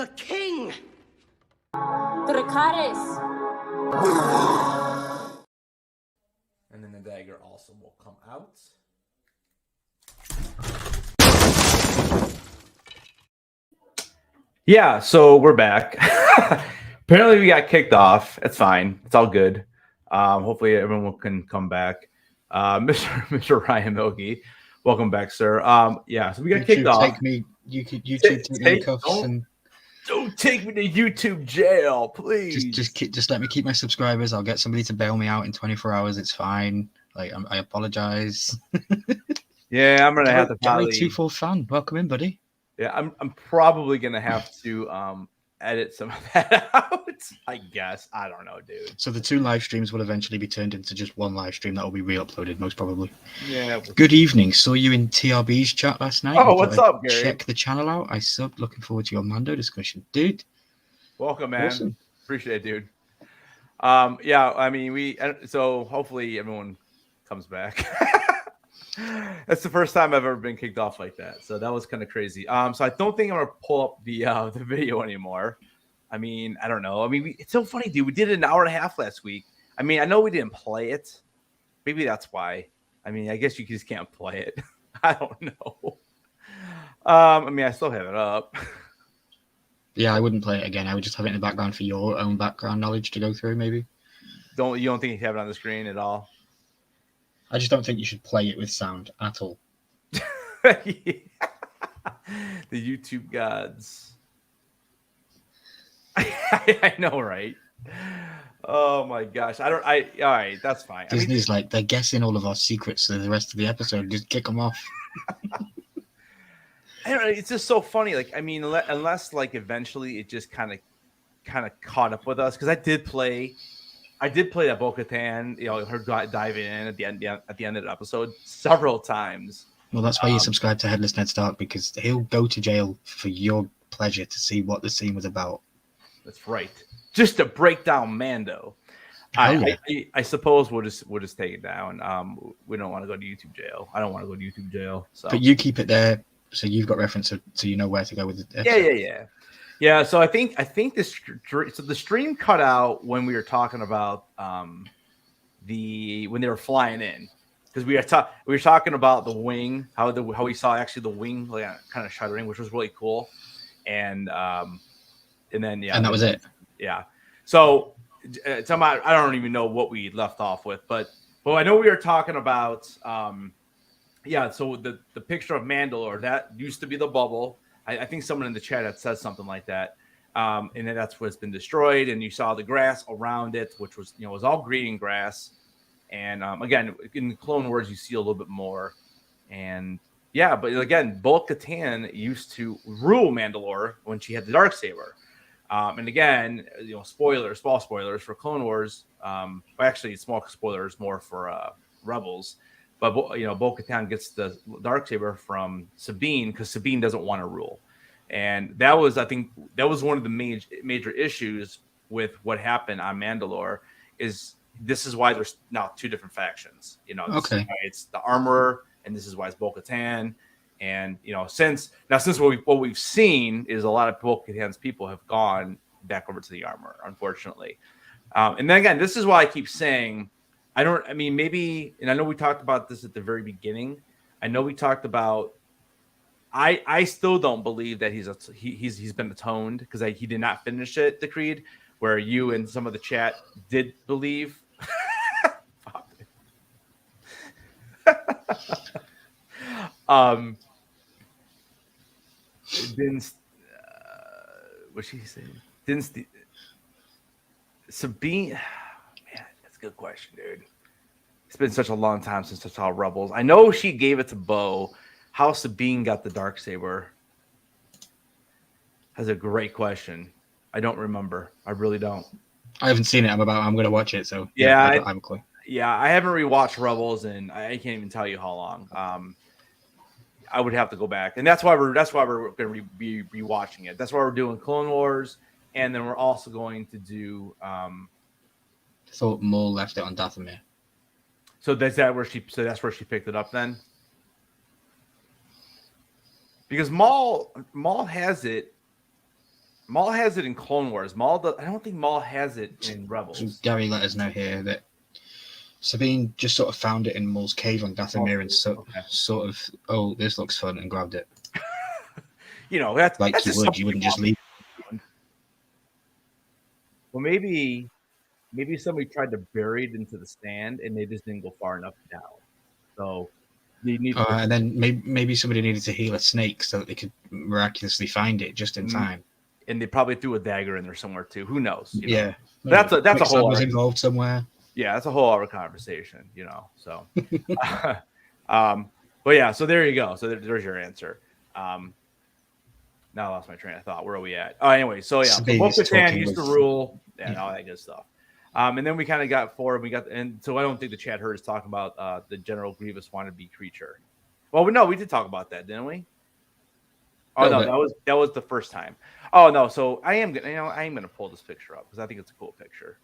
the king! Dracarys. And then the dagger also will come out. Yeah, so we're back. Apparently we got kicked off. It's fine. It's all good. Hopefully everyone can come back. Mr. Ryan Milky, welcome back, sir. Yeah, so we got kicked off. Take me in cuffs and don't take me to YouTube jail, please. Just let me keep my subscribers. I'll get somebody to bail me out in 24 hours. It's fine. Like I apologize. Yeah, I'm gonna have to probably 2-4 fan. Welcome in, buddy. Yeah, I'm probably gonna have to edit some of that out. I guess. I don't know, dude. So the 2 live streams will eventually be turned into just 1 live stream that will be re-uploaded, most probably. Yeah. Good evening. Saw you in TRB's chat last night. Oh, what's up, Gary? Check the channel out. I subbed. Looking forward to your Mando discussion, dude. Welcome, man. Awesome. Appreciate it, dude. Yeah, I mean, so hopefully everyone comes back. That's the first time I've ever been kicked off like that, so that was kind of crazy. So I don't think I'm gonna pull up the video anymore. I mean, I don't know. I mean, it's so funny, dude. We did it an hour and a half last week. I mean, I know we didn't play it. Maybe that's why. I mean, I guess you just can't play it. I don't know. I mean, I still have it up. Yeah, I wouldn't play it again. I would just have it in the background for your own background knowledge to go through, maybe. You don't think you have it on the screen at all? I just don't think you should play it with sound at all. The YouTube gods. I know, right? Oh my gosh. All right, that's fine. Disney's like, they're guessing all of our secrets for the rest of the episode. Just kick them off. I don't know. It's just so funny. Like, I mean, unless like eventually it just kind of caught up with us. Because I did play that Bo-Katan, her diving in at the end of the episode several times. Well, that's why you subscribe to Headless Ned Stark, because he'll go to jail for your pleasure to see what the scene was about. That's right. Just to break down Mando. I suppose we'll just take it down. We don't want to go to YouTube jail. I don't want to go to YouTube jail. So. But you keep it there, so you've got reference, so you know where to go with it. Yeah. So I think the stream cut out when we were talking about when they were flying in, because we were talking about the wing, how we saw actually the wing like kind of shuddering, which was really cool, and then and that was it. Yeah. So I don't even know what we left off with, but I know we were talking about so the picture of Mandalore, that used to be the bubble. I think someone in the chat had said something like that. And then that's what's been destroyed. And you saw the grass around it, which was, was all green grass. And again, in the Clone Wars, you see a little bit more. And yeah, but again, Bo-Katan used to rule Mandalore when she had the Darksaber. And again, small spoilers for Clone Wars. Actually, small spoilers more for Rebels. But Bo-Katan gets the Darksaber from Sabine because Sabine doesn't want to rule, and I think that was one of the major issues with what happened on Mandalore. This is why there's now 2 different factions. Okay, it's the Armorer, and this is why it's Bo-Katan. And since what we've seen is a lot of Bo-Katan's people have gone back over to the Armorer, unfortunately. And then again, this is why I keep saying. Maybe, and I know we talked about this at the very beginning. I know we talked about. I still don't believe that he's been atoned, because he did not finish it, the Creed, where you and some of the chat did believe. What's she saying? Sabine. That's a good question, dude. It's been such a long time since I saw Rebels. I know she gave it to Bo. How Sabine got the Darksaber? That's a great question. I don't remember. I really don't. I haven't seen it. I'm going to watch it. So yeah, I have a clue. Yeah, I haven't rewatched Rebels, and I can't even tell you how long. I would have to go back, and that's why we're going to be rewatching it. That's why we're doing Clone Wars, and then we're also going to do. Thought Maul left it on Dathomir. So that's where she picked it up then. Because Maul has it Maul has it in Clone Wars. I don't think Maul has it in So Rebels. Gary let us know here that Sabine just sort of found it in Maul's cave on Dathomir and Okay. sort of, oh, this looks fun, and grabbed it. That's Like you just would. something You wouldn't just leave. Well, maybe somebody tried to bury it into the sand and they just didn't go far enough down. So they need to. And then maybe somebody needed to heal a snake so that they could miraculously find it just in time. And they probably threw a dagger in there somewhere too. Who knows? Yeah, that's a Quicksand whole was involved somewhere. Yeah, that's a whole other conversation. So, but yeah, so there you go. So there's your answer. Now I lost my train of thought. Where are we at? Oh, anyway, so yeah, so Bo-Katan used to rule and all that good stuff. And then we kind of got forward. And so I don't think the chat heard us talking about the General Grievous wannabe creature. Well, we did talk about that, didn't we? Oh no, that was the first time. Oh no, so I am gonna pull this picture up because I think it's a cool picture.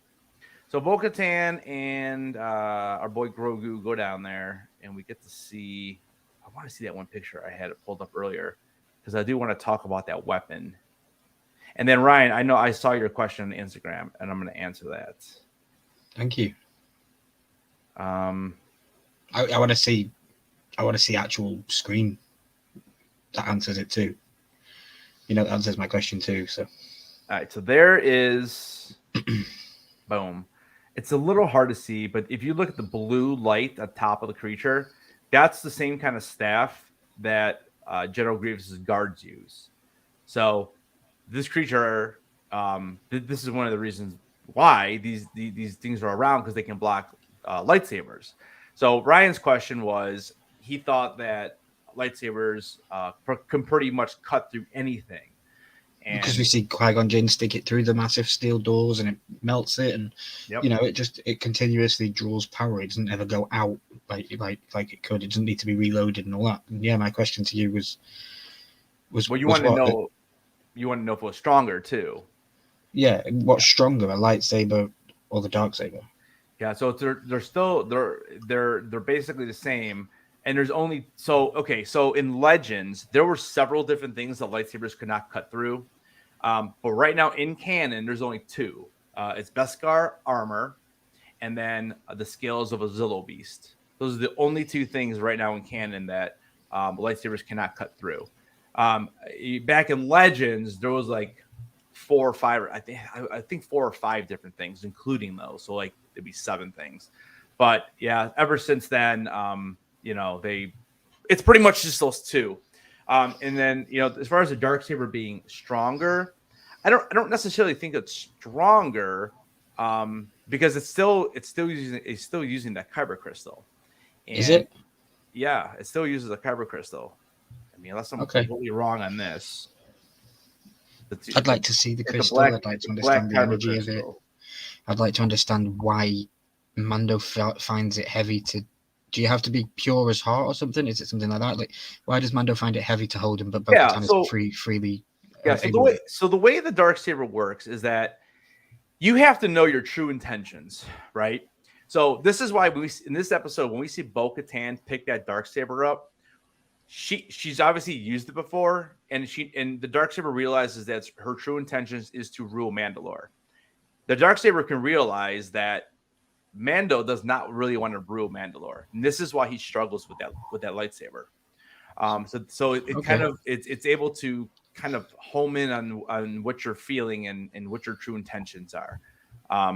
So Bo-Katan and our boy Grogu go down there, and we get to see. I want to see that one picture I had it pulled up earlier because I do want to talk about that weapon. And then Ryan, I know I saw your question on Instagram, and I'm going to answer that. Thank you. I want to see actual screen that answers it too. That answers my question too. So, all right. So there is, boom. It's a little hard to see, but if you look at the blue light at the top of the creature, that's the same kind of staff that General Grievous's guards use. So this creature, this is one of the reasons why these things are around, because they can block lightsabers. So Ryan's question was, he thought that lightsabers can pretty much cut through anything. And because we see Qui-Gon Jinn stick it through the massive steel doors and it melts it, and it continuously draws power. It doesn't ever go out like it could. It doesn't need to be reloaded and all that. And yeah, my question to you was well, you want to know if it was stronger too. Yeah, what's stronger, a lightsaber or the darksaber? Yeah, so they're basically the same. And there's only so in Legends there were several different things that lightsabers could not cut through, but right now in canon there's only two. It's Beskar armor, and then the scales of a Zillo beast. Those are the only two things right now in canon that lightsabers cannot cut through. Back in Legends there was like 4 or 5. I think 4 or 5 different things, including those. So like it'd be 7 things. But yeah, ever since then. It's pretty much just those two. And then, as far as the darksaber being stronger, I don't necessarily think it's stronger because it's still using that kyber crystal. And is it? Yeah, it still uses a kyber crystal. I mean, unless I'm completely wrong on this. I'd like to see the crystal. I'd like to understand the energy of it. I'd like to understand why Mando finds it heavy to. Do you have to be pure as heart or something? Is it something like that? Like, why does Mando find it heavy to hold him, but Bo-Katan is freely? Yeah. So the way the darksaber works is that you have to know your true intentions, right? So this is why in this episode, when we see Bo-Katan pick that darksaber up, she's obviously used it before, and the darksaber realizes that her true intentions is to rule Mandalore. The darksaber can realize that Mando does not really want to rule Mandalore, and this is why he struggles with that lightsaber. So it's able to kind of home in on what you're feeling and what your true intentions are.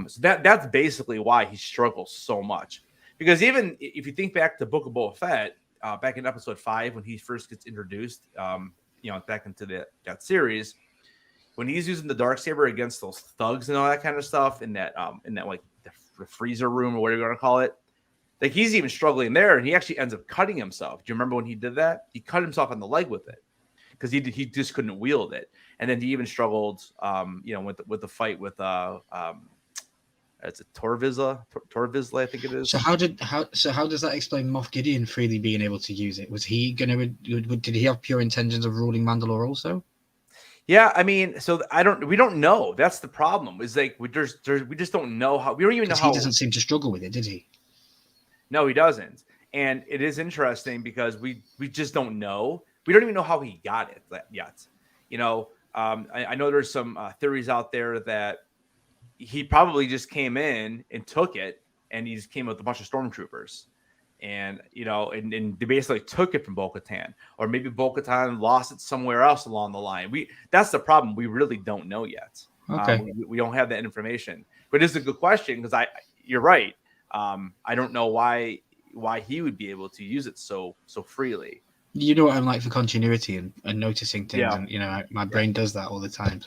So that's basically why he struggles so much. Because even if you think back to Book of Boba Fett, back in episode 5 when he first gets introduced, back into that series, when he's using the darksaber against those thugs and all that kind of stuff in that like the freezer room or whatever you want to call it, like he's even struggling there, and he actually ends up cutting himself. Do you remember when he did that? He cut himself on the leg with it because he just couldn't wield it. And then he even struggled, with the fight with it's a Torvizla, I think it is. So how does that explain Moff Gideon freely being able to use it? Was he did he have pure intentions of ruling Mandalore also? Yeah, I mean, so we don't know. That's the problem. Is like we just don't know how. We don't even know how. He doesn't seem to struggle with it, did he? No, he doesn't. And it is interesting because we just don't know. We don't even know how he got it yet. I know there's some theories out there that he probably just came in and took it, and he just came with a bunch of stormtroopers. And, and they basically took it from Bo-Katan, or maybe Bo-Katan lost it somewhere else along the line. That's the problem. We really don't know yet. Okay. We don't have that information, but it's a good question because you're right. I don't know why he would be able to use it so freely. You know what I'm like for continuity and noticing things, and my brain does that all the time.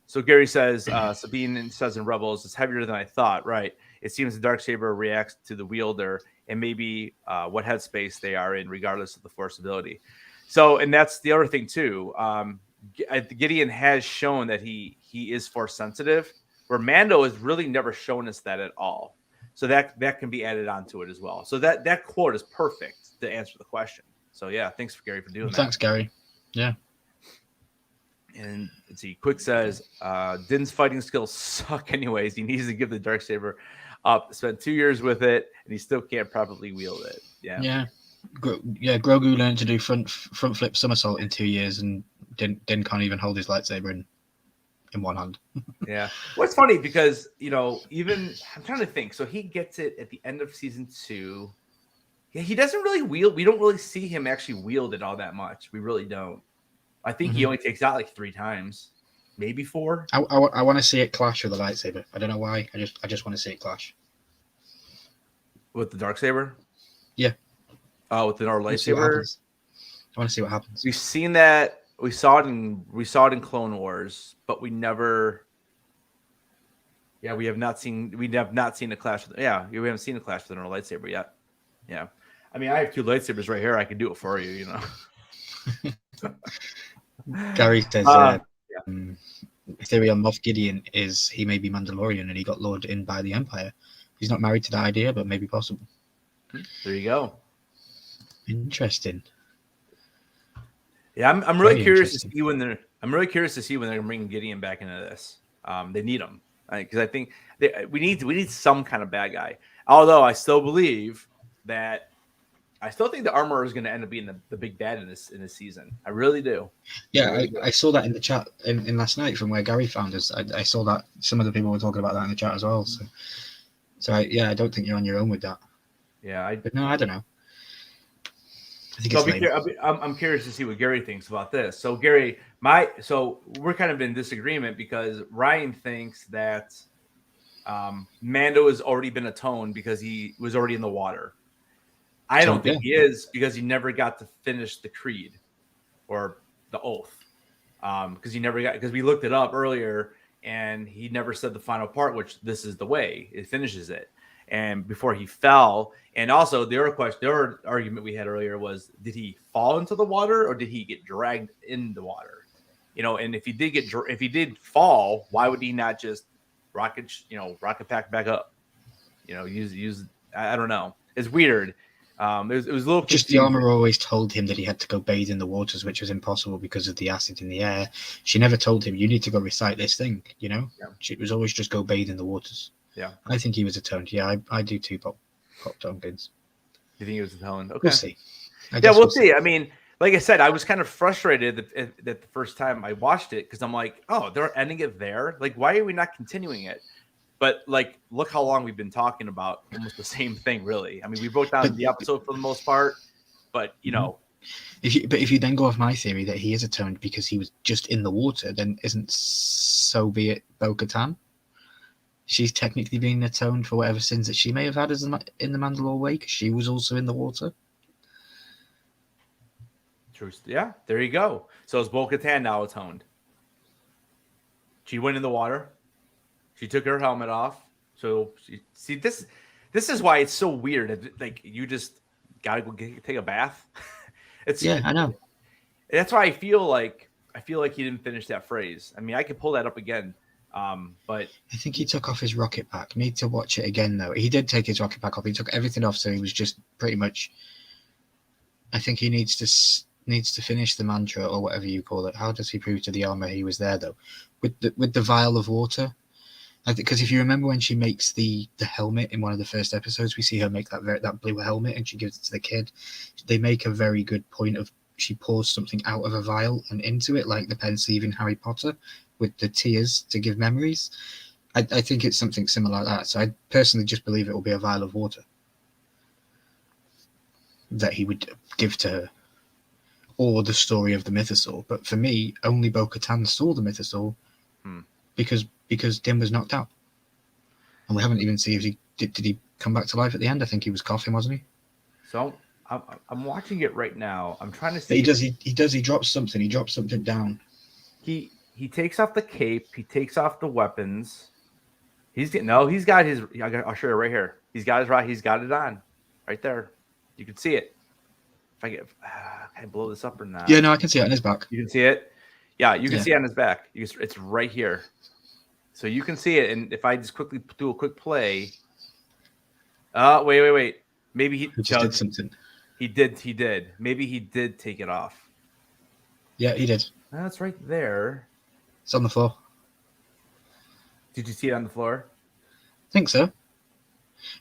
So Gary says, Sabine says in Rebels, it's heavier than I thought. Right. It seems the Darksaber reacts to the wielder and maybe what headspace they are in, regardless of the Force ability. So, and that's the other thing too. Gideon has shown that he is Force sensitive, where Mando has really never shown us that at all. So that can be added onto it as well. So that quote is perfect to answer the question. So yeah, thanks for Gary for doing that. Thanks, Gary. Yeah. And let's see, Quick says, Din's fighting skills suck anyways. He needs to give the Darksaber up. Spent 2 years with it, and he still can't properly wield it. Yeah. Yeah. Grogu learned to do front flip somersault in 2 years, and Din can't even hold his lightsaber in one hand. Yeah. Well, it's funny because, even I'm trying to think. So he gets it at the end of season 2. Yeah, he doesn't really wield. We don't really see him actually wield it all that much. We really don't. I think he only takes out like 3 times, maybe 4. I want to see it clash with the lightsaber. I don't know why. I just want to see it clash with the Darksaber. Yeah. Oh, with our lightsaber. I want to see what happens. We've seen that. We saw it in Clone Wars, but we never. Yeah, we have not seen a clash. We haven't seen a clash with our lightsaber yet. Yeah, I mean, I have 2 lightsabers right here. I can do it for you. Gary says, theory on Moff Gideon is he may be Mandalorian and he got lured in by the Empire. He's not married to that idea, but maybe possible. There you go. Interesting. Yeah, I'm really curious to see when they're bringing Gideon back into this. They need him because I think we need some kind of bad guy. Although I still believe that. I still think the Armorer is going to end up being the big bad in this season. I really do. Yeah, I saw that in the chat in last night from where Gary found us. I saw that some of the people were talking about that in the chat as well. So I don't think you're on your own with that. Yeah, but no, I don't know. I think I'm curious to see what Gary thinks about this. So Gary, we're kind of in disagreement because Ryan thinks that Mando has already been atoned because he was already in the water. I don't think he is because he never got to finish the creed or the oath. Because we looked it up earlier and he never said the final part, which this is the way it finishes it. And before he fell, and also the other argument we had earlier was, did he fall into the water or did he get dragged in the water? And if he did fall, why would he not just rocket pack back up? Use I don't know. It's weird. It was a little just confusing. The armor always told him that he had to go bathe in the waters, which was impossible because of the acid in the air. She never told him, you need to go recite this thing, Yeah. She was always just go bathe in the waters. Yeah. I think he was atoned. Yeah, I do too, Pop Tompkins. You think he was atoned? Okay. We'll see. We'll see. I mean, like I said, I was kind of frustrated that the first time I watched it because I'm like, oh, they're ending it there? Like, why are we not continuing it? But look how long we've been talking about almost the same thing, really. I mean, we broke down the episode for the most part, but If you then go off my theory that he is atoned because he was just in the water, then isn't so be it Bo-Katan? She's technically being atoned for whatever sins that she may have had in the Mandalore way because she was also in the water. True. Yeah, there you go. So is Bo-Katan now atoned? She went in the water. She took her helmet off. So this is why it's so weird. Like you just gotta go take a bath. I know. That's why I feel like he didn't finish that phrase. I mean, I could pull that up again. But I think he took off his rocket pack. Need to watch it again though. He did take his rocket pack off. He took everything off, so he was just pretty much. I think he needs to finish the mantra or whatever you call it. How does he prove to the armor he was there though? With the vial of water. I think because if you remember when she makes the helmet in one of the first episodes, we see her make that blue helmet and she gives it to the kid. They make a very good point of she pours something out of a vial and into it, like the pensieve in Harry Potter with the tears to give memories. I think it's something similar like that. So I personally just believe it will be a vial of water that he would give to her, or the story of the mythosaur. But for me, only Bo-Katan saw the mythosaur because Din was knocked out, and we haven't even seen if he did he come back to life at the end. I think he was coughing, wasn't he? So I'm watching it right now. I'm trying to see. He drops something. He drops something down. He takes off the cape. He takes off the weapons. He's got his. I'll show you right here. He's got it on, right there. You can see it. If I can I blow this up or not? Yeah, no, I can see it on his back. You can see it. Yeah, you can see it on his back. It's right here, so you can see it. And if I just quickly do a quick play, wait. Maybe he just did something. He did. Maybe he did take it off. Yeah, he did. That's right there. It's on the floor. Did you see it on the floor? I think so.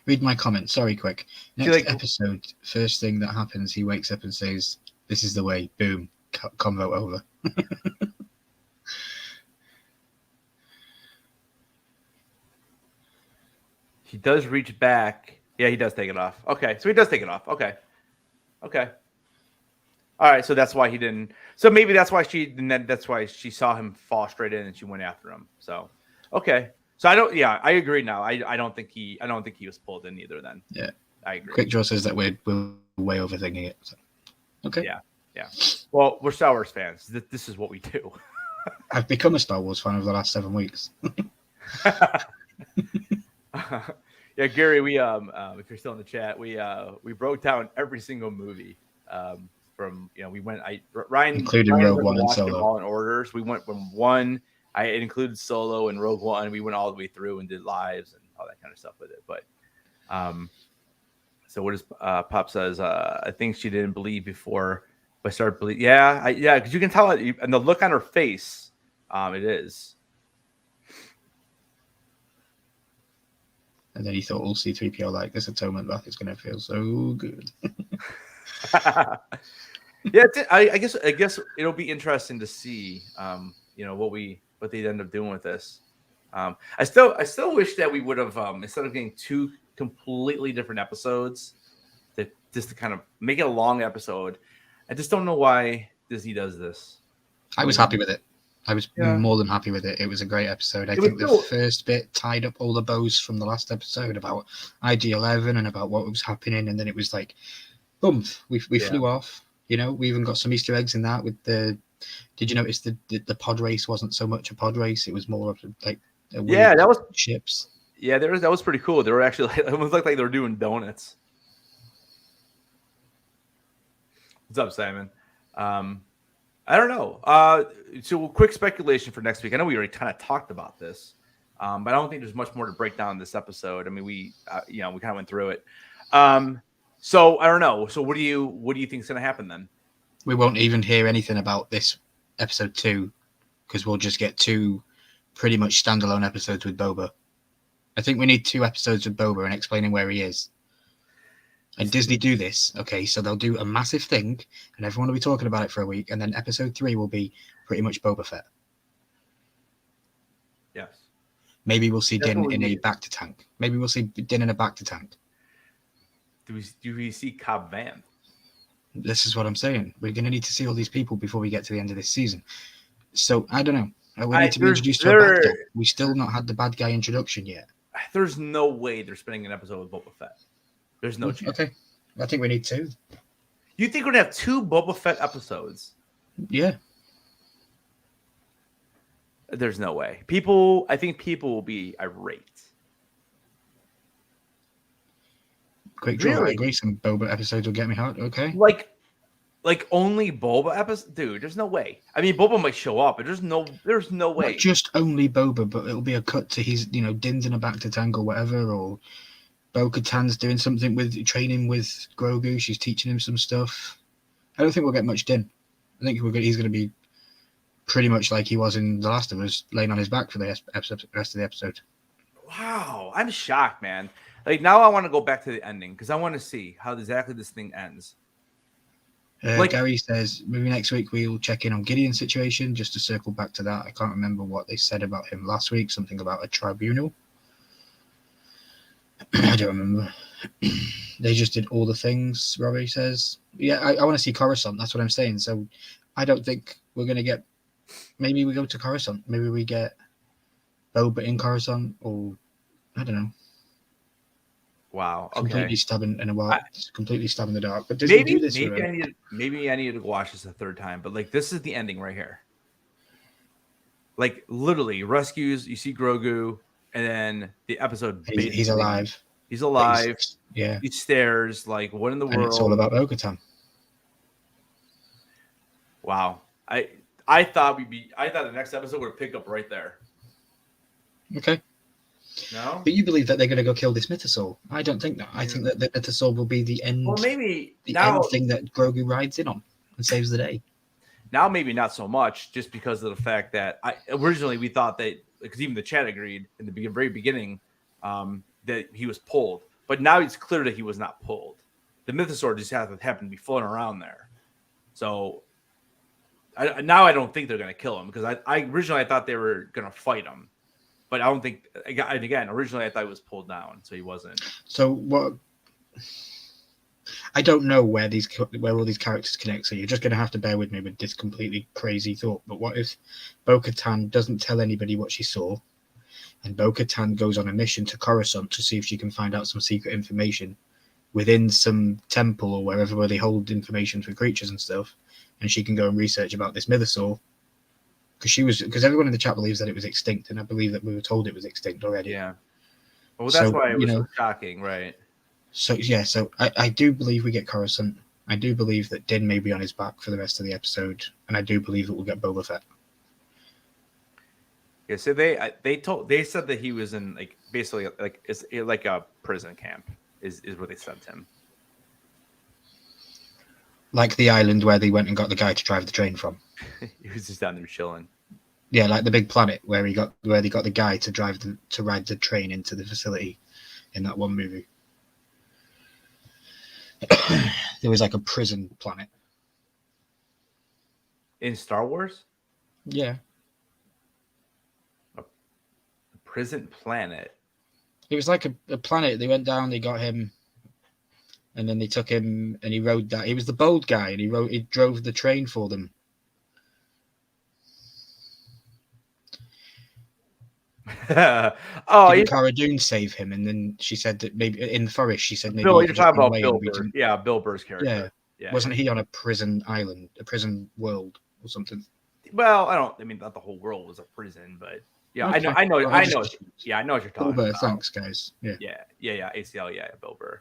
Read my comment. Sorry, quick. Next episode, first thing that happens, he wakes up and says, "This is the way." Boom. Convo over. He does reach back. Yeah, he does take it off. Okay, so he does take it off. Okay. All right, so that's why he didn't. So maybe that's why she saw him fall straight in and she went after him. So, okay. So I agree now. I don't think he was pulled in either then. Yeah. I agree. Quick Draw says that we're way overthinking it. So. Okay. Yeah. Well, we're Star Wars fans. This is what we do. I've become a Star Wars fan over the last 7 weeks. Yeah, Gary, we if you're still in the chat, we broke down every single movie from we went Ryan including Rogue One and Solo. All in orders. We went from one. It included Solo and Rogue One. We went all the way through and did lives and all that kind of stuff with it. But so what does Pop says? I think she didn't believe before, but started believe. Yeah, because you can tell it, and the look on her face. It is. And then he thought, "All C-3PO like this atonement bath is going to feel so good." Yeah, I guess it'll be interesting to see, what they end up doing with this. I still wish that we would have instead of getting 2 completely different episodes, just to kind of make it a long episode. I just don't know why Disney does this. I was happy with it. I was more than happy with it. It was a great episode. I think the first bit tied up all the bows from the last episode about IG-11 and about what was happening, and then it was like, boom, we flew off. We even got some Easter eggs in that with the. Did you notice the pod race wasn't so much a pod race? It was more of like that was ships. Yeah, that was pretty cool. They were actually it was like they were doing donuts. What's up, Simon? I don't know. So quick speculation for next week. I know we already kind of talked about this, but I don't think there's much more to break down in this episode. I mean, we kind of went through it. So I don't know. So what do you think is going to happen then? We won't even hear anything about this episode 2 because we'll just get 2 pretty much standalone episodes with Boba. I think we need 2 episodes with Boba and explaining where he is. And Disney do this, okay? So they'll do a massive thing, and everyone will be talking about it for a week, and then episode 3 will be pretty much Boba Fett. Yes. Maybe we'll see Din in a Bacta tank. Maybe we'll see Din in a Bacta tank. Do we see Cobb Vanth? This is what I'm saying. We're going to need to see all these people before we get to the end of this season. So I don't know. We need to be introduced to a bad guy. We still not had the bad guy introduction yet. There's no way they're spending an episode with Boba Fett. There's no chance. Okay. I think we need 2. You think we're going to have 2 Boba Fett episodes? Yeah. There's no way. I think people will be irate. Quick draw. Really? I agree. Some Boba episodes will get me hot. Okay. Like only Boba episodes? Dude, there's no way. I mean, Boba might show up, but there's no way. Not just only Boba, but it'll be a cut to his, Din's in a Bacta tank or whatever, or Bo-Katan's doing something with training with Grogu. She's teaching him some stuff. I don't think we'll get much Din. I think he's going to be pretty much like he was in The Last of Us, laying on his back for the rest of the episode. Wow, I'm shocked, man. Like now, I want to go back to the ending because I want to see how exactly this thing ends. Gary says maybe next week we'll check in on Gideon's situation. Just to circle back to that, I can't remember what they said about him last week. Something about a tribunal. I don't remember. They just did all the things. Robbie says, "Yeah, I want to see Coruscant." That's what I'm saying. So I don't think we're gonna get. Maybe we go to Coruscant. Maybe we get Boba in Coruscant, or I don't know. Wow. Okay. Completely stabbing in a while. Completely stabbing the dark. But Disney do this. Maybe I need to watch this a third time. But like, this is the ending right here. Like literally rescues. You see Grogu, and then the episode. He's alive. He's alive. Yeah. He stares like, what in the world? It's all about Bo-Katan. Wow. I thought the next episode would pick up right there. Okay. No? But you believe that they're going to go kill this mythosaur? I don't think that. I think that the mythosaur will be the end. Well, maybe the end thing that Grogu rides in on and saves the day. Now, maybe not so much, just because of the fact that originally we thought that, because even the chat agreed in the very beginning that he was pulled, but now it's clear that he was not pulled. The mythosaur just happened to be floating around there. So now I don't think they're going to kill him, because I originally thought they were going to fight him. But I don't think, again, originally I thought he was pulled down, so he wasn't. So what? I don't know where all these characters connect, so you're just going to have to bear with me with this completely crazy thought. But what if Bo-Katan doesn't tell anybody what she saw, and Bo-Katan goes on a mission to Coruscant to see if she can find out some secret information within some temple or wherever where they hold information for creatures and stuff, and she can go and research about this mythosaur? Because everyone in the chat believes that it was extinct, and I believe that we were told it was extinct already. Yeah. Well, that's why it was so shocking, right? So yeah, so I do believe we get Coruscant. I do believe that Din may be on his back for the rest of the episode, and I do believe that we'll get Boba Fett. Yeah, so they said that he was in basically it's like a prison camp is what they sent him. Like the island where they went and got the guy to drive the train from. He was just down there chilling. Yeah, like the big planet where they got the guy to ride the train into the facility in that one movie. There was like a prison planet. In Star Wars? Yeah. A prison planet. It was like a planet. They went down, they got him, and then they took him and he rode that. He was the bold guy, and he drove the train for them. Cara Dune save him, and then she said that maybe in the forest. She said maybe Bill, you're talking about Bill Burr. Yeah, Bill Burr's character. Yeah. Wasn't he on a prison island, a prison world, or something? Well, I mean, not the whole world was a prison, but yeah, okay. I know. Yeah, I know what you're talking about. Thanks, guys. Yeah. ACL. Yeah, Bill Burr.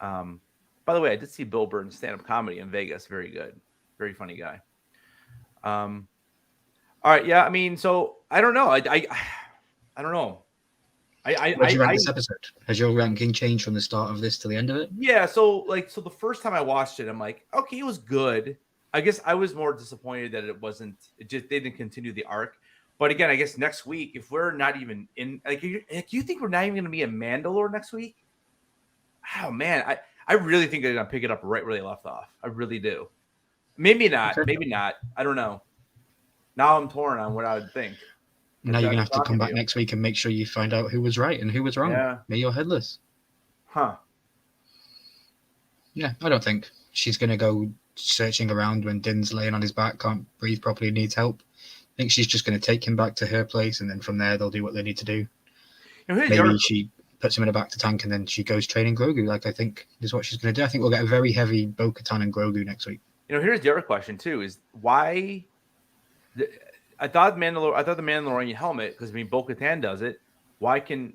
By the way, I did see Bill Burr in stand-up comedy in Vegas. Very good, very funny guy. All right. Yeah, I mean, so I don't know. I don't know. What do you rank this episode? Has your ranking changed from the start of this to the end of it? Yeah. So the first time I watched it, I'm like, okay, it was good. I guess I was more disappointed that they didn't continue the arc. But again, I guess next week, if we're not even in, you think we're not even going to be in Mandalore next week? Oh man, I really think they're going to pick it up right where they left off. I really do. Maybe not. Maybe not. I don't know. Now I'm torn on what I would think. Now you're going to have to come back next week and make sure you find out who was right and who was wrong. Yeah. Me or Headless. Huh. Yeah, I don't think she's going to go searching around when Din's laying on his back, can't breathe properly, needs help. I think she's just going to take him back to her place, and then from there they'll do what they need to do. Maybe she puts him in a back to tank, and then she goes training Grogu. I think is what she's going to do. I think we'll get a very heavy Bo-Katan and Grogu next week. Here's the other question too: is why? I thought the Mandalorian helmet, because Bo-Katan does it. Why can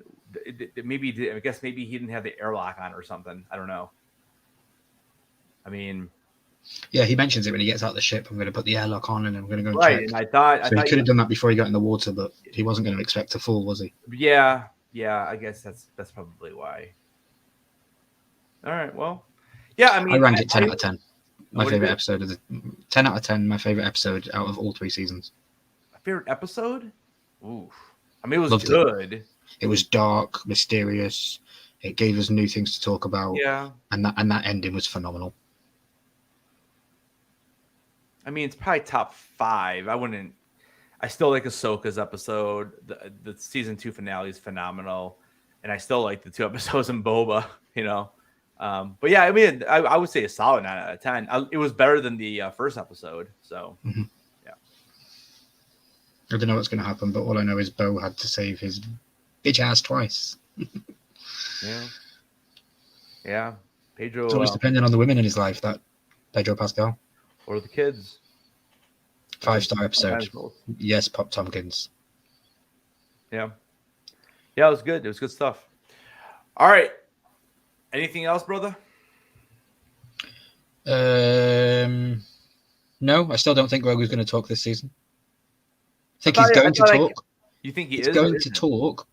maybe? I guess maybe he didn't have the airlock on or something. I don't know. I mean, yeah, he mentions it when he gets out of the ship. I'm going to put the airlock on, and I'm going to go right. check. And I thought he could have done that before he got in the water, but he wasn't going to expect to fall, was he? Yeah. I guess that's probably why. All right. Well, yeah. I mean, I ranked it 10 out of 10. My favorite episode of 10 out of 10. My favorite episode out of all 3 seasons. My favorite episode? Ooh. I mean, it was good. It was dark, mysterious. It gave us new things to talk about. Yeah. And that ending was phenomenal. I mean, it's probably top 5. I still like Ahsoka's episode. The season 2 finale is phenomenal, and I still like the 2 episodes in Boba. But yeah, I mean, I would say a solid 9 out of 10. It was better than the first episode. So yeah, I don't know what's going to happen, but all I know is Bo had to save his bitch ass twice. Yeah. Pedro. It's always depending on the women in his life. That Pedro Pascal Or the kids. 5-star episode. Yes, Pop Tompkins. Yeah, it was good. It was good stuff. All right. Anything else, brother? No, I still don't think Grogu's going to talk this season. I think he's going to talk. You think he's going to talk,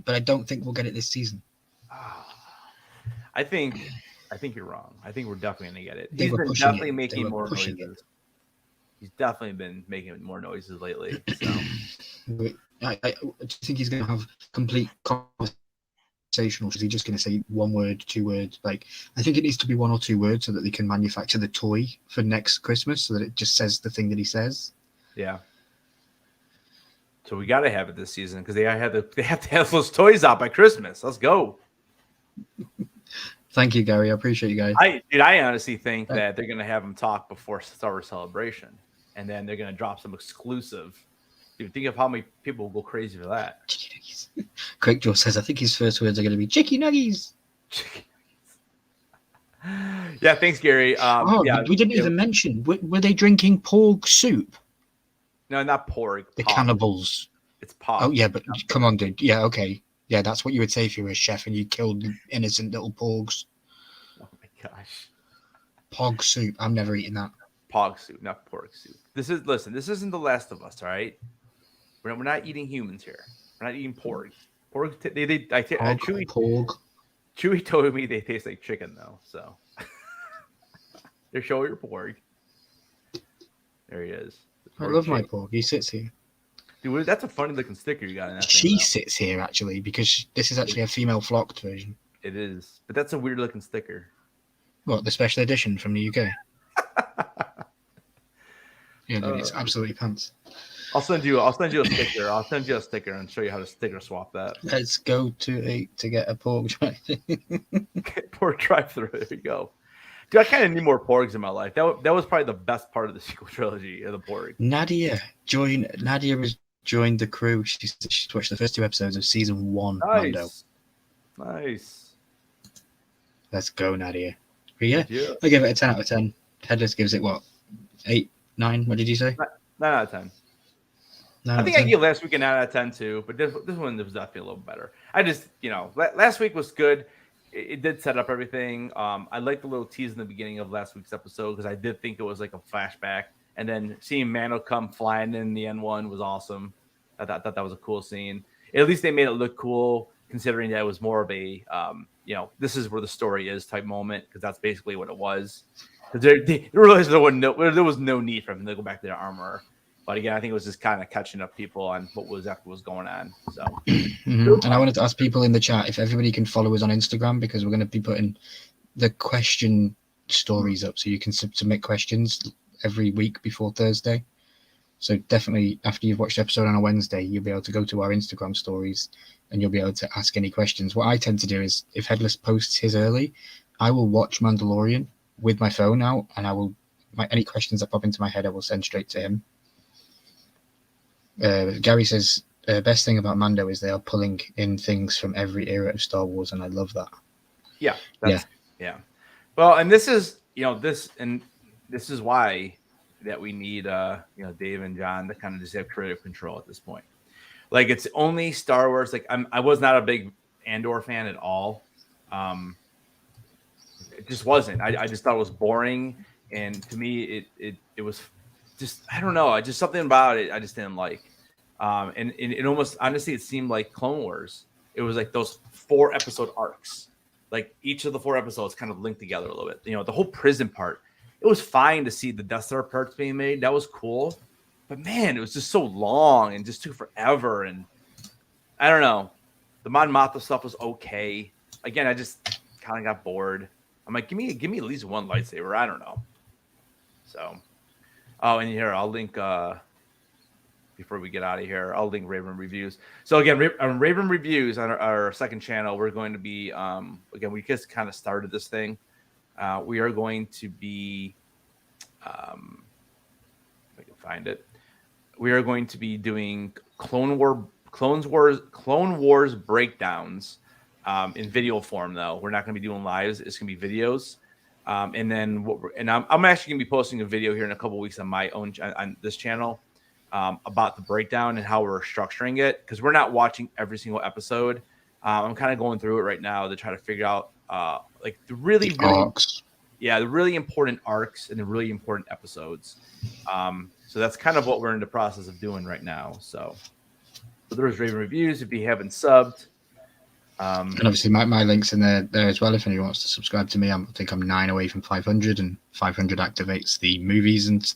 but I don't think we'll get it this season. I think you're wrong. I think we're definitely going to get it. He's been definitely making more noises. He's definitely been making more noises lately. So. I think he's going to have complete conversational. Is he just going to say 1 word, 2 words? Like, I think it needs to be 1 or 2 words so that they can manufacture the toy for next Christmas, so that it just says the thing that he says. Yeah. So we got to have it this season because they have to have those toys out by Christmas. Let's go. Thank you, Gary. I appreciate you guys. I honestly think that they're going to have him talk before Star Wars Celebration, and then they're going to drop some exclusive. Dude, think of how many people will go crazy for that. Chicky nuggies. Craig Joe says, I think his first words are going to be chicky nuggies. Yeah, thanks, Gary. We didn't even mention, were they drinking porg soup? No, not porg. The cannibals. It's porg. Oh, yeah, but come on, dude. Yeah, okay. Yeah, that's what you would say if you were a chef and you killed innocent little porgs. Oh, my gosh. Pog soup. I'm never eating that. Pog soup, not pork soup. This isn't The Last of Us, all right? We're not eating humans here. We're not eating porg. Porg, Chewie told me they taste like chicken, though. So they show your porg. There he is. I love my porg. He sits here. Dude, that's a funny looking sticker you got in that She thing, sits here, actually, because this is actually a female flocked version. It is. But that's a weird looking sticker. What, the special edition from the UK? Yeah, dude, it's absolutely pants. I'll send you a sticker. I'll send you a sticker and show you how to sticker swap that. Let's go to get a porg drive-through. Porg drive-through. There you go. Dude, I kind of need more porgs in my life. That was probably the best part of the sequel trilogy of the porg. Nadia has joined the crew. She's watched the first 2 episodes of season 1. Mando. Nice. Let's go, Nadia. But yeah, I give it a 10 out of 10. Headless gives it what? 8, 9? What did you say? 9 out of 10. I think I gave last week a 9 out of 10 too, but this one was definitely a little better. I just, last week was good. It did set up everything. I liked the little tease in the beginning of last week's episode because I did think it was like a flashback. And then seeing Mando come flying in the N1 was awesome. I thought that was a cool scene. At least they made it look cool, considering that it was more of a, this is where the story is type moment, because that's basically what it was. Because they realized there was no need for them to go back to their armor. But again, I think it was just kind of catching up people on what was going on. So, And I wanted to ask people in the chat if everybody can follow us on Instagram, because we're going to be putting the question stories up, so you can submit questions every week before Thursday. So definitely, after you've watched the episode on a Wednesday, you'll be able to go to our Instagram stories and you'll be able to ask any questions. What I tend to do is, if Headless posts his early, I will watch Mandalorian with my phone out, and I will any questions that pop into my head, I will send straight to him. Gary says, best thing about Mando is they are pulling in things from every era of Star Wars, and I love that. Yeah. Well, and this is why that we need Dave and John to kind of just have creative control at this point. Like, it's only Star Wars. Like, I was not a big Andor fan at all. It just wasn't. I just thought it was boring, and to me, it was just, I don't know. Just something about it I just didn't like. And it almost, honestly, it seemed like Clone Wars. It was like those 4 episode arcs. Like, each of the 4 episodes kind of linked together a little bit. The whole prison part. It was fine to see the Death Star parts being made. That was cool. But man, it was just so long and just took forever. And I don't know. The Mon Mothma stuff was okay. Again, I just kind of got bored. I'm like, give me at least one lightsaber. I don't know. So, Oh, and here I'll link. Before we get out of here, I'll link Raven Reviews. So again, on Raven Reviews on our second channel, we're going to be again, we just kind of started this thing. We are going to be if I can find it. We are going to be doing Clone Wars breakdowns in video form. Though we're not going to be doing lives; it's going to be videos. And then I'm actually going to be posting a video here in a couple of weeks on my own on this channel about the breakdown and how we're structuring it, because we're not watching every single episode. I'm kind of going through it right now to try to figure out like the really arcs. Yeah, the really important arcs and the really important episodes. So that's kind of what we're in the process of doing right now. So there's Raven Reviews if you haven't subbed. And obviously my link's in there as well if anyone wants to subscribe to me. I think I'm 9 away from 500, and 500 activates the movies and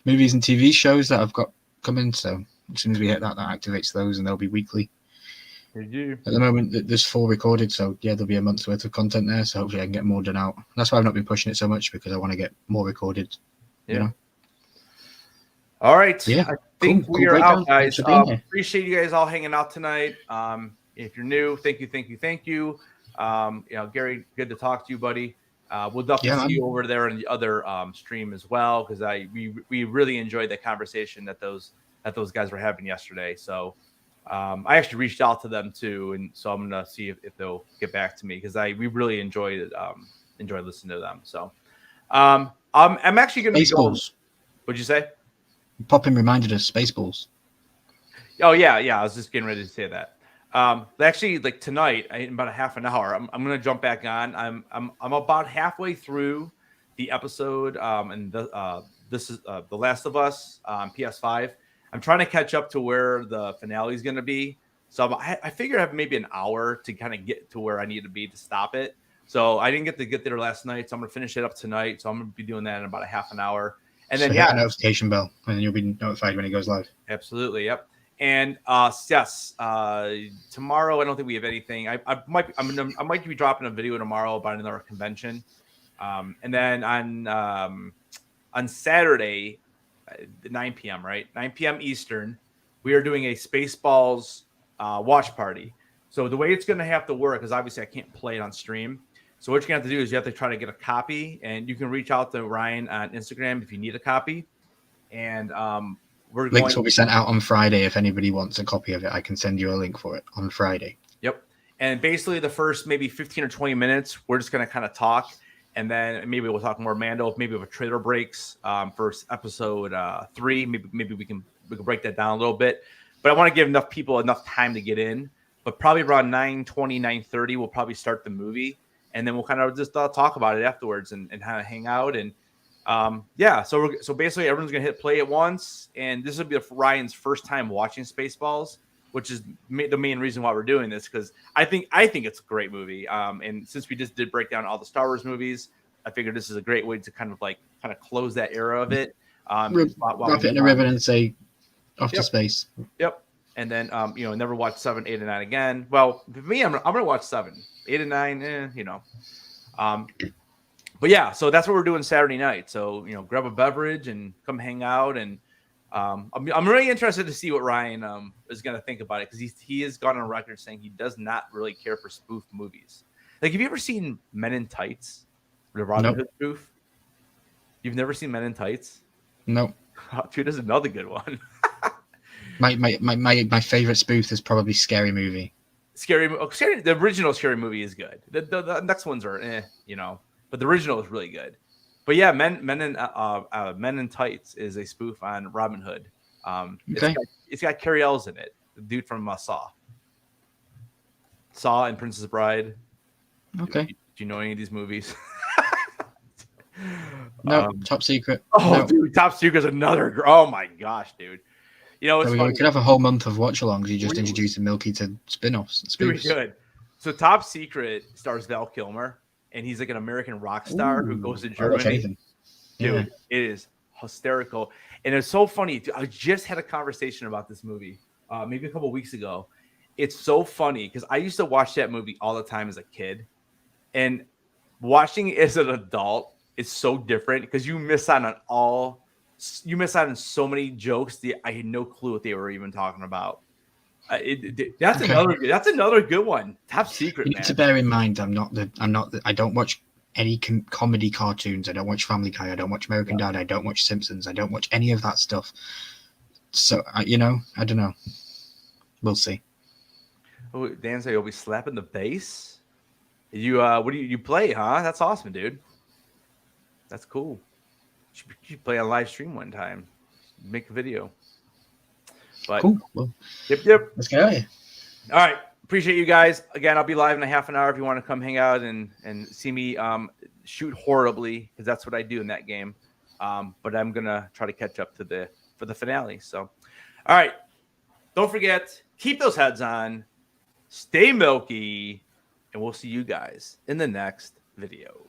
TV shows that I've got coming. So as soon as we hit that activates those, and they'll be weekly. At the moment, there's 4 recorded, so yeah, there'll be a month's worth of content there. So hopefully I can get more done out. That's why I've not been pushing it so much, because I want to get more recorded. Yeah. You know? All right. Yeah. I think cool we are out, guys. Appreciate you guys all hanging out tonight. If you're new, thank you. Gary, good to talk to you, buddy. We'll definitely see you over there in the other stream as well, because we really enjoyed the conversation that those guys were having yesterday. So I actually reached out to them too, and so I'm gonna see if they'll get back to me, because we really enjoyed listening to them. So I'm actually gonna Spaceballs. What'd you say? Poppin reminded us Spaceballs. Oh yeah. I was just getting ready to say that. Actually, like tonight, in about a half an hour, I'm gonna jump back on. I'm about halfway through the episode, and this is The Last of Us on PS5. I'm trying to catch up to where the finale is gonna be. So I figure I have maybe an hour to kind of get to where I need to be to stop it. So I didn't get there last night, so I'm gonna finish it up tonight. So I'm gonna be doing that in about a half an hour. And then hit a notification bell, and then you'll be notified when it goes live. Absolutely, yep. And yes, tomorrow I don't think we have anything. I might be dropping a video tomorrow about another convention, and then on Saturday, 9 p.m. right, 9 p.m. Eastern, we are doing a Spaceballs watch party. So the way it's going to have to work is, obviously I can't play it on stream. So what you're going to have to do is you have to try to get a copy, and you can reach out to Ryan on Instagram if you need a copy. And links will be sent out on Friday. If anybody wants a copy of it, I can send you a link for it on Friday. Yep. And basically the first maybe 15 or 20 minutes, we're just going to kind of talk. And then maybe we'll talk more Mando. Maybe if a trailer breaks for episode 3, maybe we can break that down a little bit. But I want to give people enough time to get in. But probably around 9:20, 9:30, we'll probably start the movie. And then we'll kind of just talk about it afterwards and kind of hang out. And so basically everyone's gonna hit play at once, and this will be Ryan's first time watching Spaceballs, which is the main reason why we're doing this, because I think it's a great movie. And since we just did break down all the Star Wars movies, I figured this is a great way to kind of close that era of it. Wrap it in a ribbon and say off to space. Yep. And then never watch 7, 8, and 9 again. Well, for me, I'm gonna watch 7, 8, and 9. But yeah, so that's what we're doing Saturday night. So, grab a beverage and come hang out. And I'm really interested to see what Ryan is going to think about it, because he has gone on record saying he does not really care for spoof movies. Like, have you ever seen Men in Tights? The Robin Hood spoof? You've never seen Men in Tights? No. Oh, dude, there's another good one. My favorite spoof is probably Scary Movie. The original Scary Movie is good. The next ones are but the original is really good. But yeah, Men in Tights is a spoof on Robin Hood. It's got Carrie Ells in it, the dude from Saw and Princess Bride. Okay. Do you know any of these movies? No, Top Secret. Dude, Top Secret is another. Oh my gosh, dude. It's we could have a whole month of watch-alongs. You just introduce the Milky to spin-offs. Really good. So Top Secret stars Val Kilmer, and he's like an American rock star who goes to Germany. Dude, it is hysterical. And it's so funny. Dude, I just had a conversation about this movie maybe a couple of weeks ago. It's so funny because I used to watch that movie all the time as a kid. And watching it as an adult is so different because you miss out on all you miss out on so many jokes. I had no clue what they were even talking about. That's another good one. Top secret. You need to bear in mind, I don't watch any comedy cartoons. I don't watch Family Guy. I don't watch American Dad. I don't watch Simpsons. I don't watch any of that stuff. So I don't know. We'll see. Oh, Dan said you'll be slapping the bass. What do you play? Huh? That's awesome, dude. That's cool. You should play on live stream one time. Make a video. But cool. Well, yep. Let's go. All right. Appreciate you guys. Again, I'll be live in a half an hour if you want to come hang out and see me shoot horribly, because that's what I do in that game. But I'm gonna try to catch up for the finale. So, all right. Don't forget, keep those heads on, stay milky, and we'll see you guys in the next video.